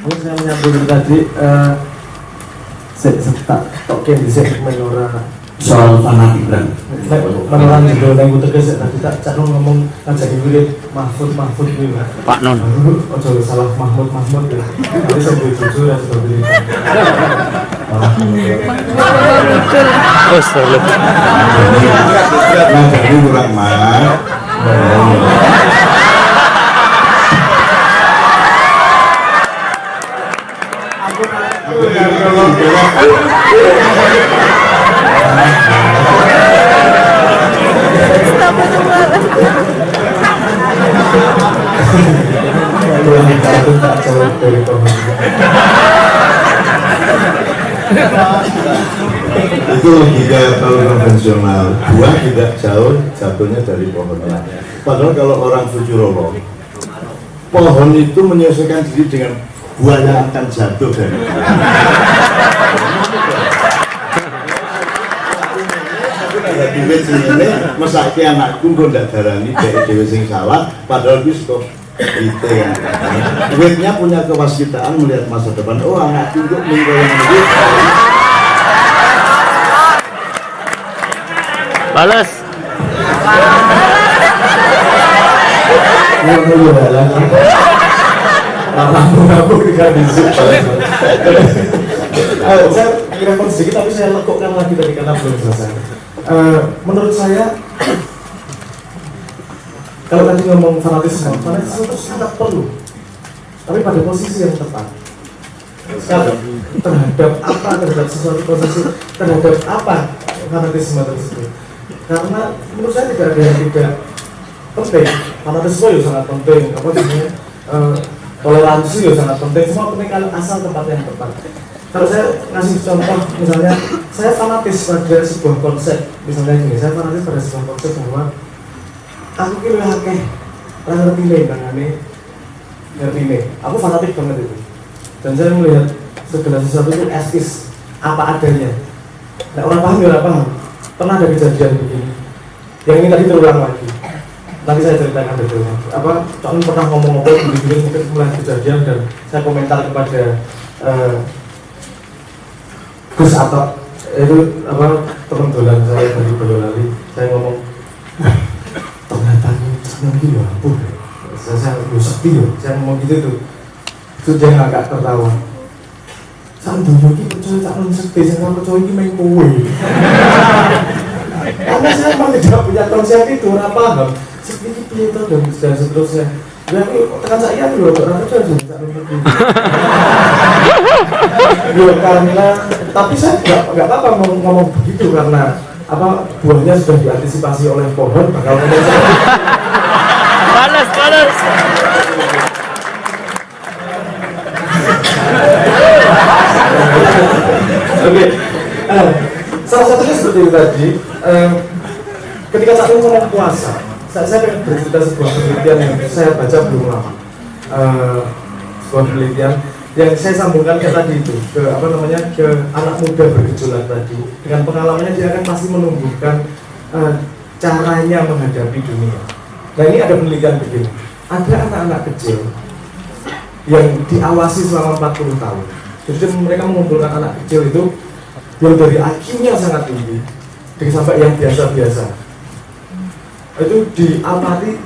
Mungkin saya menyambung tadi tak token bisa menora soal fanatik kan. menora juga yang gue tegas tadi tak cak ngomong ngajak wirid Mahfud gitu Pak Non. Oh salah Mahmud ya. Jadi saya jujur dan sebagainya. Oh, salah. Jadi kurang marah. Itu logika kalau konvensional, buah tidak jauh jatuhnya dari pohonnya. Padahal kalau orang futurolog, pohon itu menyesuaikan diri dengan buah yang akan jatuh dari duit sini, mesake anakku kok ndak darani dhek dhewe sing salah, padahal wis kok ite kan. Duitnya punya kewasitaan melihat masa depan. Oh, anakku kok menggoyang duit. Balas. Yang dulu dalam lampu juga di situ. Saya kira sedikit tapi saya lekukkan lagi tadi karena belum selesai. Menurut saya kalau tadi ngomong fanatisme itu sangat perlu, tapi pada posisi yang tepat. Terhadap apa, terhadap sesuatu posisi, terhadap apa fanatisme tersebut. Karena menurut saya tidak ada yang tidak penting. Fanatisme itu sangat penting, apa namanya, toleransi itu sangat penting. Semua penting kalau asal tempat yang tepat. Kalau saya ngasih contoh, misalnya saya fanatis pada sebuah konsep, misalnya gini, saya fanatis pada sebuah konsep bahwa aku kira akeh ngerti nih bang Ane, ngerti nih. Aku fanatik banget itu, dan saya melihat segala sesuatu itu etis, apa adanya. Nah, orang paham ya orang paham. Pernah ada kejadian begini, yang ini tadi terulang lagi. Nanti saya ceritakan detailnya. Apa? Soalnya pernah ngomong-ngomong begini mungkin mulai kejadian dan saya komentar kepada Gus Atok itu apa teman dolan saya dari Boyolali. Saya ngomong, ternyata ini ya ampun. Saya sakti ya. Saya ngomong gitu tuh. Terus dia agak tertawa. Sandoyo iki percaya tak non sekti, saya percaya iki main kowe. Karena saya memang tidak punya konsep itu, ora paham. Sekti iki piye to dan seterusnya. Ya tekan saya lho ora percaya sih tak non sekti. Karena tapi saya enggak apa-apa ngomong begitu karena apa buahnya sudah diantisipasi oleh pohon bakal ngomong seperti Balas. Oke, salah satunya seperti itu tadi. Ketika saya ngomong puasa, saya pengen bercerita sebuah penelitian yang saya baca belum lama. Sebuah penelitian yang saya sambungkan ke tadi itu, ke apa namanya, ke anak muda bergejolak tadi. Dengan pengalamannya dia akan pasti menumbuhkan caranya menghadapi dunia. Nah ini ada penelitian begini. Ada anak-anak kecil yang diawasi selama 40 tahun. Jadi mereka mengumpulkan anak kecil itu yang dari IQ-nya sangat tinggi, sampai yang biasa-biasa. Itu diamati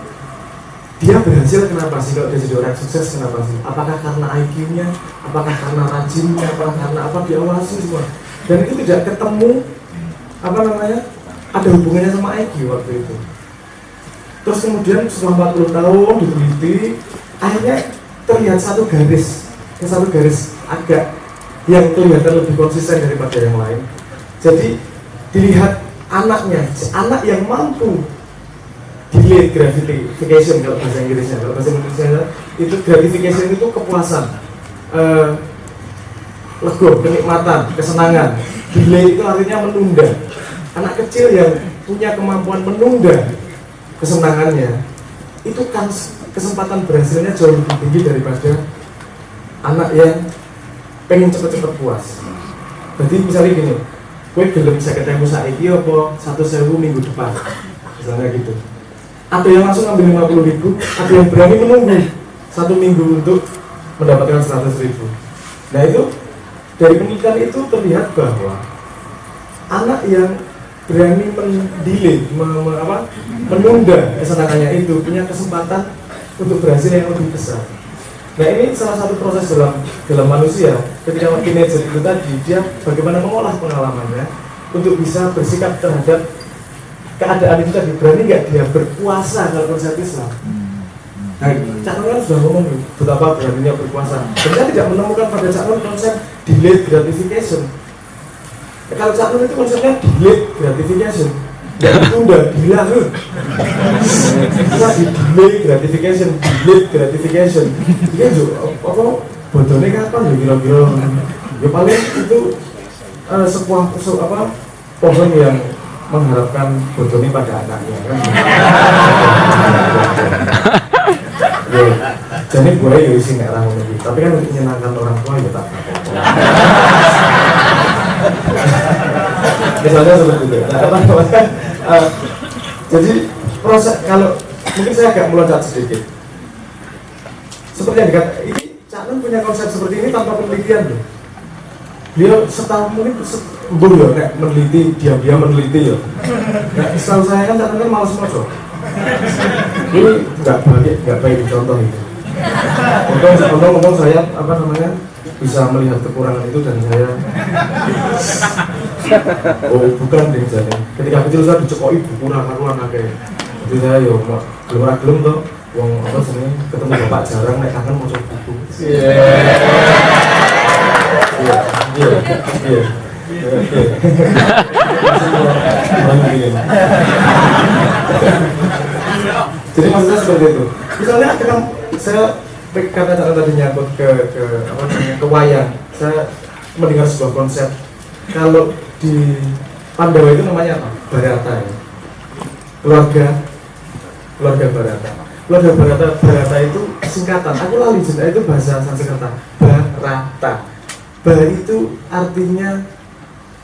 dia berhasil kenapa sih, kalau dia jadi orang sukses kenapa sih? Apakah karena IQ-nya, apakah karena rajinnya, apakah karena apa, diawasi semua. Dan itu tidak ketemu apa namanya, ada hubungannya sama IQ waktu itu. Terus kemudian setelah 40 tahun diteliti, akhirnya terlihat satu garis agak yang kelihatan lebih konsisten daripada yang lain. Jadi dilihat anaknya, anak yang mampu delayed gratification kalau bahasa Inggrisnya, itu gratification itu kepuasan, lego, kenikmatan, kesenangan. Delay itu artinya menunda. Anak kecil yang punya kemampuan menunda kesenangannya, itu kan kesempatan berhasilnya jauh lebih tinggi daripada anak yang pengen cepet-cepet puas. Berarti misalnya gini, gue gelem saya ketemu saiki apa 1.000 minggu depan, misalnya gitu. Ada yang langsung ambil 50.000, ada yang berani menunggu 1 minggu untuk mendapatkan 100.000. Nah itu dari penelitian itu terlihat bahwa anak yang berani menunda kesenangannya itu punya kesempatan untuk berhasil yang lebih besar. Nah ini salah satu proses dalam manusia ketika teenager itu tadi, dia bagaimana mengolah pengalamannya untuk bisa bersikap terhadap keadaan itu tadi. Berani nggak dia berpuasa kalau konsep Islam? Nah, Cak Nun kan sudah ngomong betapa beraninya berpuasa. Dan saya tidak menemukan pada Cak Nun konsep delayed gratification. Kalau Cak Nun itu konsepnya delayed gratification, nggak ditunda, dihilang. Kita di delay gratification, delayed gratification. Dia juga apa bodohnya kapan ya kira-kira? Ya paling itu sebuah pohon yang mengharapkan bodohnya pada anaknya kan. Jadi boleh ya isi nggak ramu lagi, tapi kan untuk menyenangkan orang tua ya tak apa-apa. Misalnya seperti itu. Jadi proses kalau mungkin saya agak meloncat sedikit. Seperti yang dikatakan, ini Cak Nun punya konsep seperti ini tanpa penelitian loh. Dia setahun mungkin meneliti, diam-diam meneliti ya. Nah, setahu saya kan Cak Nun kan malas moco. Ini nggak baik dicontoh itu. Untung saya bisa melihat kekurangan itu dan saya bukan deh jadi. Ketika kecil saya dicekoki buku karuan akeh. Jadi saya yo gelem tuh wong ketemu bapak jarang nek kangen maca buku. Iya. Jadi maksudnya seperti itu. Misalnya saya kata tadi nyangkut ke wayang. Saya mendengar sebuah konsep. Kalau di Pandawa itu namanya apa? Barata ya. Keluarga Barata. Keluarga Barata itu singkatan. Aku lali jenenge itu bahasa Sanskerta. Barata. Ba itu artinya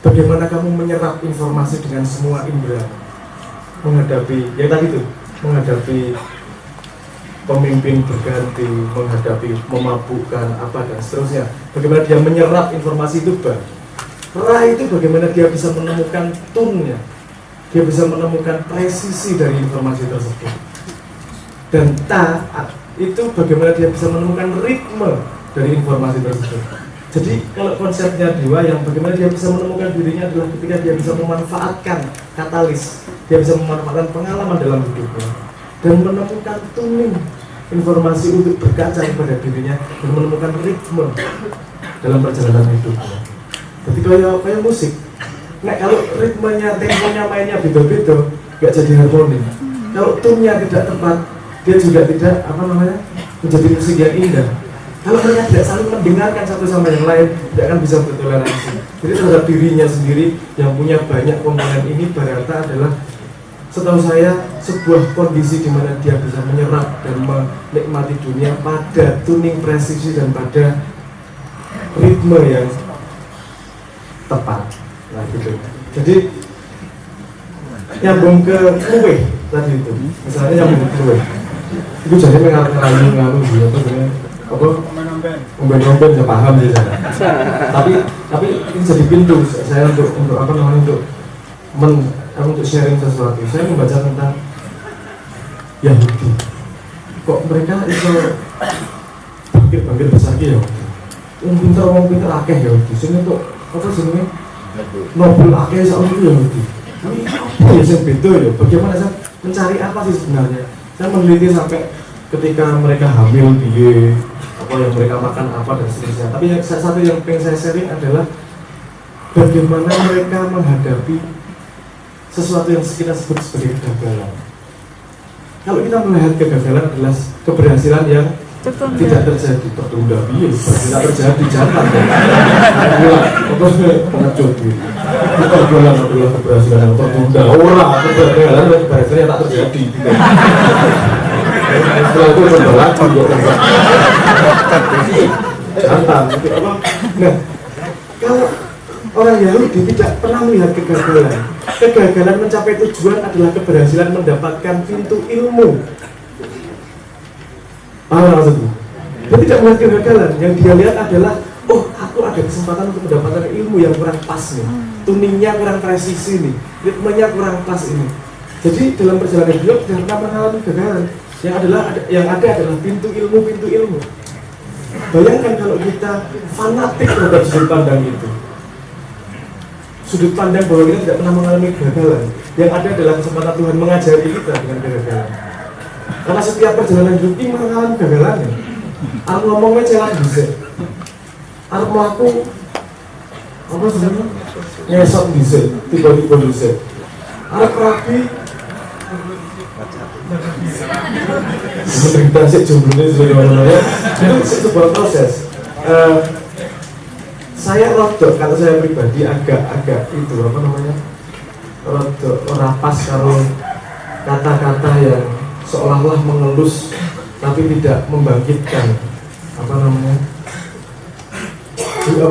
bagaimana kamu menyerap informasi dengan semua indera menghadapi yang tadi itu, menghadapi pemimpin berganti, menghadapi memabukkan apa dan seterusnya. Bagaimana dia menyerap informasi itu, Ba. Ra itu bagaimana dia bisa menemukan tone-nya, dia bisa menemukan presisi dari informasi tersebut. Dan ta itu bagaimana dia bisa menemukan ritme dari informasi tersebut. Jadi kalau konsepnya Dewa yang bagaimana dia bisa menemukan dirinya adalah ketika dia bisa memanfaatkan katalis, dia bisa memanfaatkan pengalaman dalam hidupnya dan menemukan tuning informasi untuk berkaca kepada dirinya dan menemukan ritme dalam perjalanan hidupnya. Jadi kayak musik, nah kalau ritmenya, temponya mainnya beda-beda, nggak jadi harmoni. Kalau tune-nya tidak tepat, dia juga tidak menjadi musik yang indah. Kalau mereka tidak saling mendengarkan satu sama yang lain, tidak akan bisa bertoleransi. Jadi terhadap dirinya sendiri yang punya banyak komponen ini, Barata adalah setahu saya sebuah kondisi di mana dia bisa menyerap dan menikmati dunia pada tuning presisi dan pada ritme yang tepat. Nah gitu. Jadi nyambung ke kue tadi itu, misalnya nyambung ke kue. Itu jadi nganu apa umben ya paham sih saya. tapi ini jadi pintu saya untuk untuk sharing sesuatu. Saya membaca tentang Yahudi. Kok mereka itu bangkit besar ya? Wong pinter akeh Yahudi. Sini untuk apa jenenge? Nobel akeh sak itu Yahudi. Ini apa ya sing beda ya? Bagaimana saya mencari apa sih sebenarnya? Saya meneliti sampai ketika mereka hamil piye, apa yang mereka makan apa dan seterusnya. Tapi satu yang pengen saya sharing adalah bagaimana mereka menghadapi sesuatu yang kita sebut sebagai kegagalan. Kalau kita melihat kegagalan adalah keberhasilan yang tidak terjadi, tertunda tidak terjadi jangan terus pengecut kegagalan adalah keberhasilan yang tertunda. Kegagalan adalah keberhasilan yang tak terjadi. Setelah itu berlaku jantan. Nah, kalau orang Yahudi tidak pernah melihat kegagalan mencapai tujuan adalah keberhasilan mendapatkan pintu ilmu. Apa maksudnya? Dia tidak melihat kegagalan. Yang dia lihat adalah, oh aku ada kesempatan untuk mendapatkan ilmu yang kurang pas nih, tuningnya kurang presisi nih, ritmenya kurang pas ini. Jadi dalam perjalanan hidup tidak pernah mengalami kegagalan. Yang ada adalah pintu ilmu. Bayangkan kalau kita fanatik terhadap sudut pandang itu, sudut pandang bahwa kita tidak pernah mengalami kegagalan. Yang ada adalah kesempatan Tuhan mengajari kita dengan kegagalan. Karena setiap perjalanan hidup ini mengalami kegagalan. Aku ngomongnya celah bisa, aku melaku apa sebenarnya ngesot bisa, tiba-tiba bisa. Aku rapi, cerita sih jumlahnya sebenarnya itu sebuah proses. Saya rodok, kalau saya pribadi agak itu apa namanya, rodok rapas kalau kata-kata yang seolah-olah mengelus tapi tidak membangkitkan apa namanya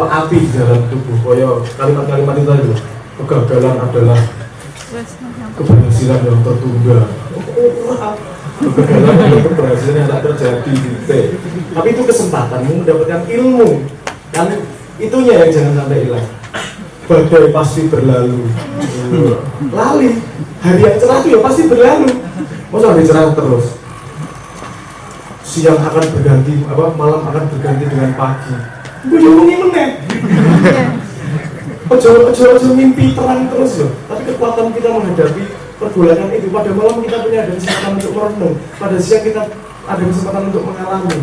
api di dalam tubuh. Koyo kalimat-kalimat itu kegagalan adalah keberhasilan yang tertunda. Kegagalan adalah keberhasilan yang tak terjadi. Tapi itu kesempatanmu mendapatkan ilmu. Kan itunya yang jangan sampai hilang. Badai pasti berlalu. Lali. Hari yang cerah itu ya pasti berlalu. Masa hari cerah terus? Siang akan berganti, malam akan berganti dengan pagi. Gue ngomongin meneh. Ojo mimpi terang terus loh. Tapi kekuatan kita menghadapi pergolakan itu. Pada malam kita punya ada kesempatan untuk merenung. Pada siang kita ada kesempatan untuk mengalami.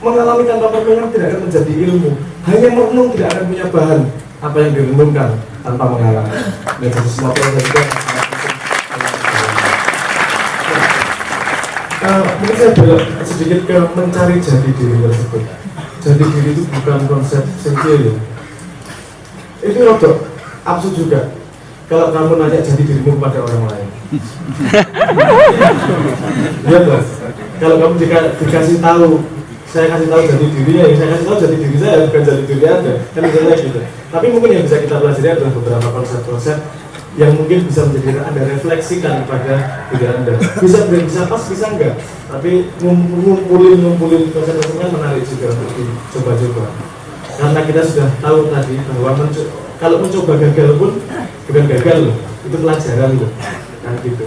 Mengalami tanpa merenung tidak akan menjadi ilmu. Hanya merenung tidak akan punya bahan apa yang direnungkan tanpa mengalami. Dan sesuatu yang juga mungkin saya belok sedikit ke mencari jati diri tersebut. Jati diri itu bukan konsep sempil ya. Itu rodok absurd juga kalau kamu nanya jati dirimu kepada orang lain. Lihat lah, kalau kamu dikasih tahu, saya kasih tahu jati dirinya, ya saya kasih tahu jati diri saya, bukan jati diri Anda. Kan misalnya gitu. Tapi mungkin yang bisa kita pelajari adalah beberapa konsep-konsep yang mungkin bisa menjadi Anda refleksikan kepada diri Anda. Bisa pas, bisa enggak. Tapi ngumpulin konsep-konsepnya menarik juga untuk dicoba-coba. Karena kita sudah tahu tadi bahwa kalau mencoba gagal pun bukan gagal loh, itu pelajaran loh, kan gitu.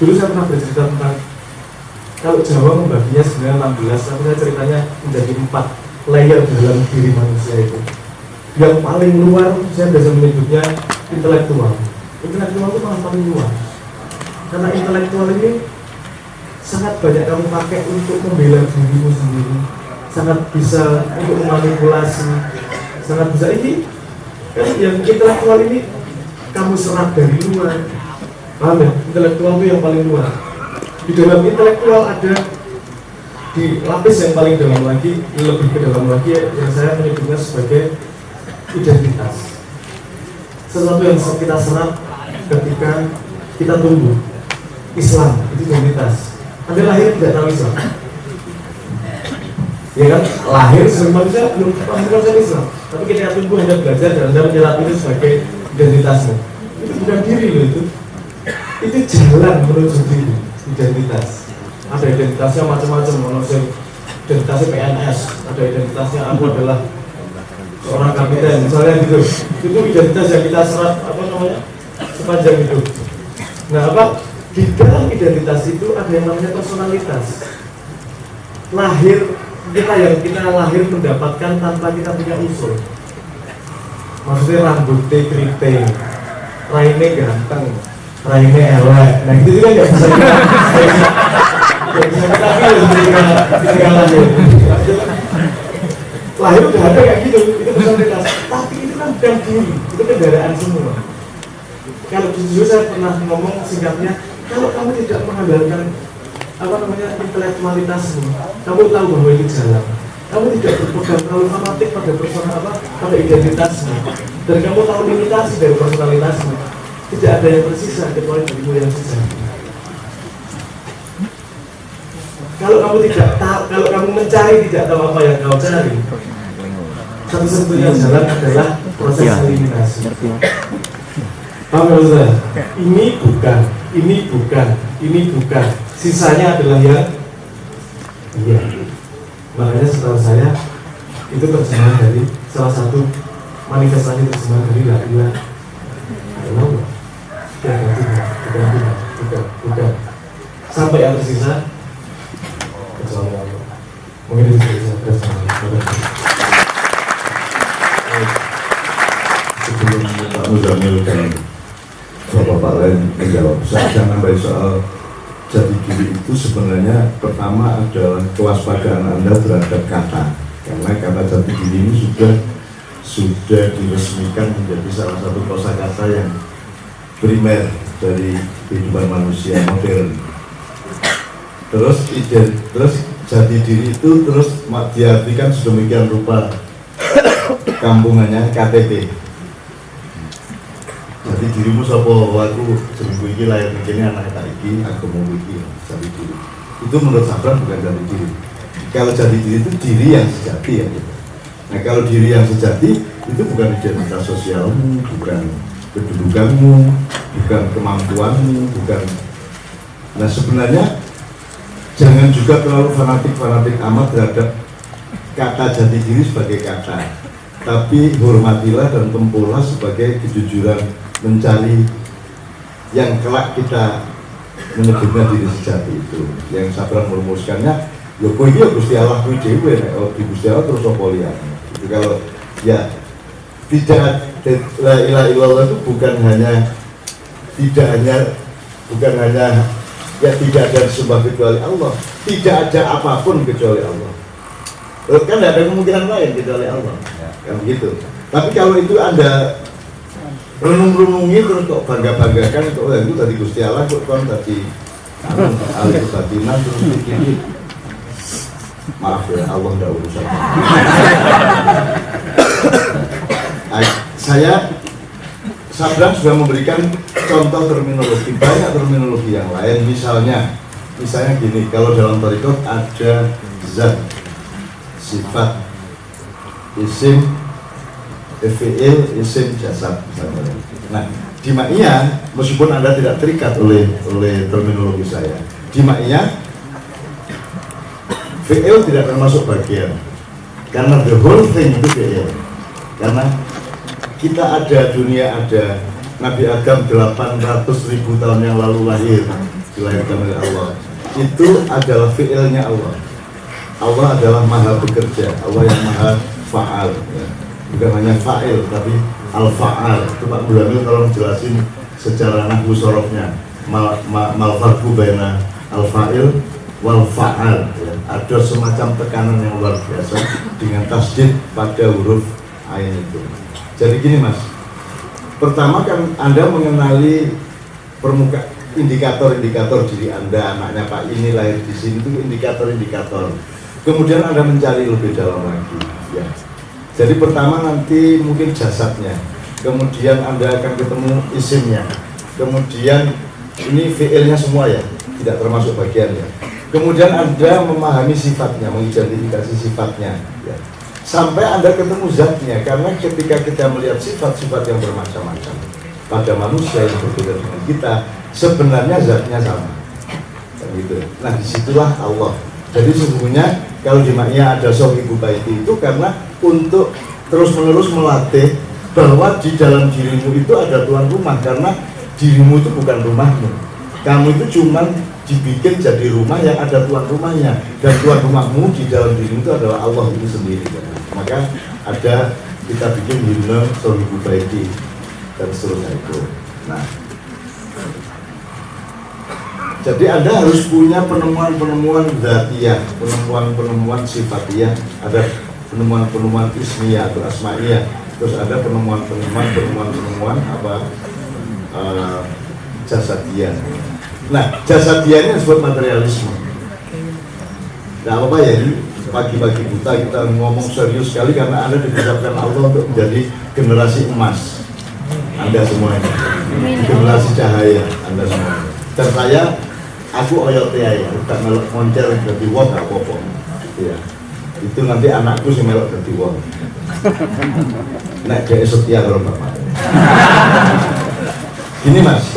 Dulu saya pernah bercerita tentang kalau Jawa membaginya sebenarnya 16, tapi saya ceritanya menjadi 4 layer dalam diri manusia itu. Yang paling luar, saya biasa menyebutnya intelektual. Intelektual itu paling luar. Karena intelektual ini sangat banyak kamu pakai untuk membela dirimu sendiri, sangat bisa untuk memanipulasi, sangat bisa ini kan yang intelektual ini kamu serap dari luar. Paham ya? Intelektual itu yang paling luar. Di dalam intelektual ada di lapis yang paling dalam lagi, lebih ke dalam lagi yang saya menyebutnya sebagai identitas. Sesuatu yang kita serap ketika kita tumbuh. Islam itu identitas. Anda lahir tidak tahu Islam, ya kan? Lahir sebagai manusia belum paham konsep Islam, tapi ketika tumbuh Anda belajar dan Anda menyerap itu sebagai identitasmu. Itu bukan diri loh itu jalan menuju diri, identitas. Ada identitasnya macam-macam, manusia identitasnya PNS, ada identitasnya aku adalah seorang kapiten, misalnya gitu. Itu identitas yang kita serap sepanjang hidup. Nah di dalam identitas itu ada yang namanya personalitas. Kita lahir mendapatkan tanpa kita punya usul. Maksudnya rambutnya keriting, raine ganteng, raine elek. Nah itu juga nggak bisa kita pilih ketika lahir. Lahir udah ada kayak gitu, itu personalitas. Tapi itu kan bukan diri, itu kendaraan semua. Kalau jujur saya pernah ngomong singkatnya, kalau kamu tidak mengandalkan intelektualitasmu, kamu tahu bahwa ini jalan. Kamu tidak berpegang terlalu fanatik pada identitasmu, dan kamu tahu limitasi dari personalitasmu. Tidak ada yang tersisa kecuali dirimu yang sisa. Kalau kamu mencari tidak tahu apa yang kau cari, satu-satunya jalan adalah proses eliminasi. Paham maksud saya? Ini bukan. sisanya adalah yang iya. Makanya setahu saya itu terjemahan dari salah satu manifestasi terjemahan dari la ilaha illallah. Bukan. Sampai yang tersisa kecuali Allah. Mungkin itu bisa bersama. Sebelum Pak Muzamil dan Bapak lain menjawab, saya akan nambahin soal jati diri itu sebenarnya pertama adalah kewaspadaan Anda terhadap kata, karena kata jati diri ini sudah diresmikan menjadi salah satu kosakata yang primer dari kehidupan manusia modern. Terus jati diri itu terus diartikan sedemikian rupa kampungannya KTP. Jadi dirimu sapa, aku seminggu ini lahir begini anak tak iki, aku mau iki jati diri. Itu menurut Sabran bukan jati diri. Kalau jati diri itu diri yang sejati ya gitu. Nah kalau diri yang sejati itu bukan identitas sosialmu, bukan kedudukanmu, bukan kemampuanmu, bukan. Nah sebenarnya jangan juga terlalu fanatik amat terhadap kata jati diri sebagai kata, tapi hormatilah dan tempuhlah sebagai kejujuran mencari yang kelak kita menyebutnya diri sejati itu. Yang Sabran merumuskannya, ya kowe iki ya Gusti Allah kuwi dhewe nek di Gusti Allah terus apa liyane. Itu kalau ya tidak la ilaha illallah itu bukan hanya ya tidak ada disembah kecuali Allah, tidak ada apapun kecuali Allah. Kan tidak ada kemungkinan lain kecuali Allah, kan begitu. Tapi kalau itu Anda renung-renungi terus kok bangga-banggakan itu tadi Gusti Allah, kok kan tadi alih kebatinan terus ini. Maaf ya, Allah tidak urusan. Sabran sudah memberikan contoh terminologi, banyak terminologi yang lain. Misalnya gini, kalau dalam tarekat ada zat, sifat, isim, fi'il, isim, jasad misalnya. Nah, di Ma'iyah, meskipun Anda tidak terikat oleh terminologi saya, di Ma'iyah fi'il tidak termasuk bagian, karena the whole thing itu fi'il. Karena kita ada, dunia ada, Nabi Adam 800.000 tahun yang lalu lahir, dilahirkan oleh Allah. Itu adalah fi'ilnya Allah. Allah adalah maha bekerja, Allah yang maha fa'al ya. Bukan hanya fa'il, tapi al-fa'al. Itu Pak Muzamil tolong jelasin secara nahwu sorofnya, mal farqu baina al-fa'il wal fa'al ya. Ada semacam tekanan yang luar biasa dengan tasdid pada huruf ain itu. Jadi gini Mas, pertama kan Anda mengenali indikator-indikator diri Anda, anaknya Pak ini lahir di sini, itu indikator-indikator. Kemudian Anda mencari lebih dalam lagi ya. Jadi pertama nanti mungkin jasadnya, kemudian Anda akan ketemu isimnya, kemudian ini fi'ilnya semua ya, tidak termasuk bagiannya. Kemudian Anda memahami sifatnya, mengidentifikasi sifatnya ya. Sampai Anda ketemu zatnya, karena ketika kita melihat sifat-sifat yang bermacam-macam pada manusia yang berbeda dengan kita, sebenarnya zatnya sama gitu. Nah disitulah Allah. Jadi sesungguhnya kalau di Ma'iyah ada Sohibu Baiti itu karena untuk terus-menerus melatih bahwa di dalam dirimu itu ada tuan rumah, karena dirimu itu bukan rumahmu. Kamu itu cuman dibikin jadi rumah yang ada tuan rumahnya, dan tuan rumahmu di dalam dirimu itu adalah Allah itu sendiri. Maka ada kita bikin himne Sohibu Baiti dan seterusnya itu. Nah, jadi Anda harus punya penemuan-penemuan dzatiyah, penemuan-penemuan sifatiyah, ada penemuan-penemuan ismiyah atau asma'iyah, terus ada penemuan-penemuan jasadiyah. Nah, jasadiyah ini disebut materialisme. Nah, apa ya, ini pagi-pagi buta kita ngomong serius sekali karena Anda ditetapkan Allah untuk menjadi generasi emas. Anda semuanya, generasi cahaya Anda semuanya. Dan aku oyot ya, tak melok moncer jadi wong gak apa-apa. Ya. Itu nanti anakku sih melok jadi wong. Nek dia setia kalau bapak. Gini Mas,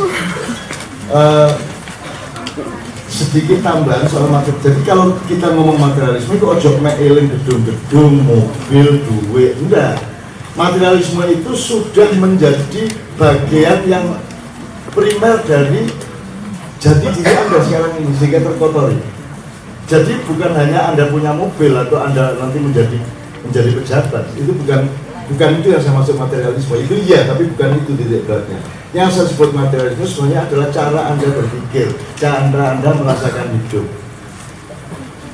sedikit tambahan soal material. Jadi kalau kita ngomong materialisme itu ojo eling gedung-gedung, mobil, duit, enggak. Materialisme itu sudah menjadi bagian yang primer dari jati diri Anda sekarang ini, sehingga terkotori. Jadi bukan hanya Anda punya mobil atau Anda nanti menjadi pejabat, itu bukan itu yang saya maksud materialisme. Itu iya, tapi bukan itu titik beratnya. Yang saya sebut materialisme sebenarnya adalah cara Anda berpikir, cara Anda merasakan hidup.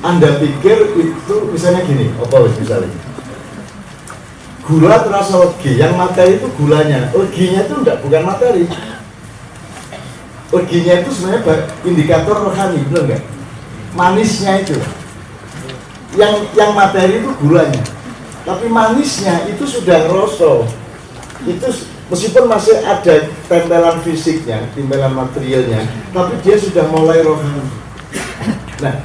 Anda pikir itu misalnya gini, misalnya gula terasa legi, yang materi itu gulanya, leginya itu bukan materi. Leginya itu sebenarnya indikator rohani, benar nggak? Manisnya itu, yang materi itu gulanya, tapi manisnya itu sudah rosol. Itu meskipun masih ada tempelan fisiknya, tempelan materialnya, tapi dia sudah mulai rohani. Nah,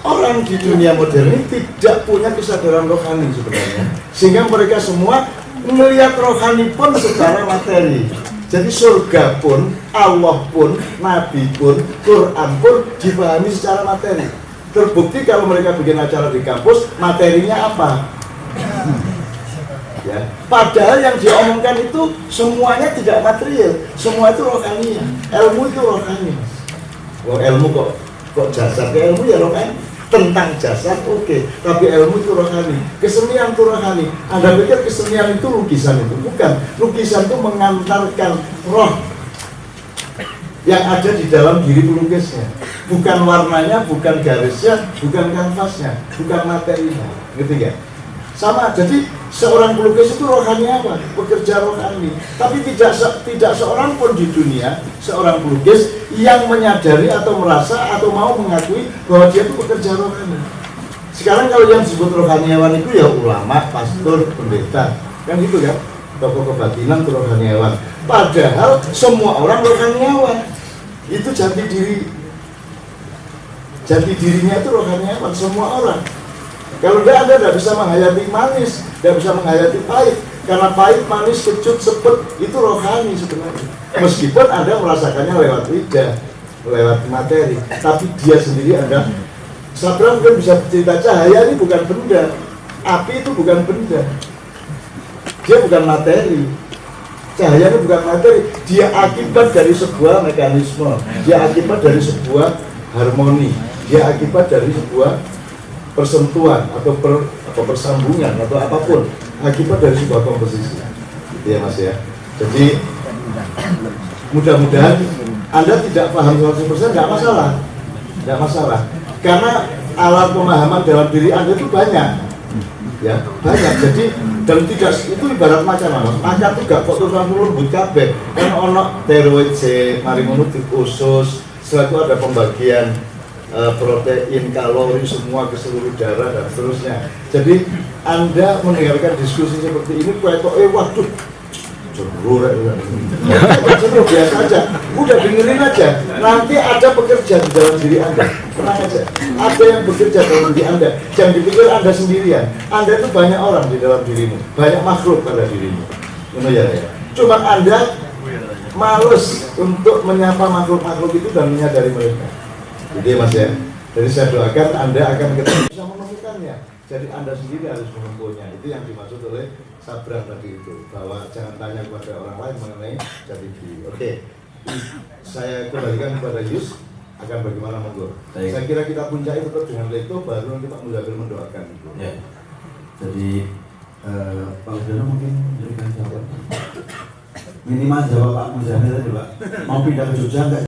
orang di dunia modern ini tidak punya kesadaran rohani sebenarnya, sehingga mereka semua melihat rohani pun secara materi. Jadi surga pun, Allah pun, Nabi pun, Quran pun dipahami secara materi. Terbukti kalau mereka bikin acara di kampus, materinya apa? Ya. Padahal yang diomongkan itu semuanya tidak material, semua itu rohani. Ilmu itu rohani. Ilmu kok jasad, ilmu ya rohani. Tentang jasad oke, tapi ilmu itu rohani, kesenian itu rohani. Anda pikir kesenian itu lukisan itu? Bukan, lukisan itu mengantarkan roh yang ada di dalam diri pelukisnya, bukan warnanya, bukan garisnya, bukan kanvasnya, bukan materinya. Ngerti nggak? Sama, jadi seorang pelukis itu rohani apa? Pekerja rohani. Tapi tidak seorang pun di dunia, seorang pelukis yang menyadari atau merasa atau mau mengakui bahwa dia itu pekerja rohani. Sekarang kalau yang disebut rohaniawan itu ya ulama, pastor, pendeta, kan gitu kan? Tokoh kebatinan itu rohaniawan. Padahal semua orang rohaniawan. Itu jati dirinya itu rohaniawan, semua orang. Kalau Anda tidak bisa menghayati manis, tidak bisa menghayati pahit, karena pahit, manis, kecut, sepet, itu rohani sebenarnya. Meskipun Anda merasakannya lewat lidah, lewat materi, tapi dia sendiri Anda, Sabra mungkin bisa cerita cahaya ini bukan benda, api itu bukan benda, dia bukan materi. Cahaya ini bukan materi, dia akibat dari sebuah mekanisme, dia akibat dari sebuah harmoni, dia akibat dari sebuah persentuhan atau persambungan atau apapun, akibat dari sebuah komposisi. Gitu ya Mas ya. Jadi mudah-mudahan Anda tidak paham 100%, nggak masalah, karena alat pemahaman dalam diri Anda itu banyak, ya banyak. Jadi dan tidak itu ibarat macan itu gak foto sama lembut kabeh, kan ono steroid mari ngono usus, setelah itu ada pembagian protein, kalori semua ke seluruh darah dan seterusnya. Jadi Anda mendengarkan diskusi seperti ini, waduh, cenderung biasa aja, udah dengerin aja. Nanti ada pekerja di dalam diri Anda, tenang aja. Ada yang bekerja dalam diri Anda. Jangan dipikir Anda sendirian. Anda itu banyak orang di dalam dirimu, banyak makhluk pada dirimu. Ya. Cuman Anda males untuk menyapa makhluk-makhluk itu dan menyadari mereka. Jadi Mas ya, jadi saya doakan Anda akan bisa menemukannya. Jadi Anda sendiri harus menemukannya. Itu yang dimaksud oleh Sabra tadi itu, bahwa jangan tanya kepada orang lain mengenai jati diri. Oke, saya kembalikan kepada Yus, akan bagaimana monggo. Saya kira kita puncai tetap dengan Leto, baru nanti Pak Muzafir mendoakan. Ya. Jadi Pak Udono mungkin memberikan jawaban. Minimal jawab Pak Muzafir tadi Pak. Mau pindah ke Jogja enggak?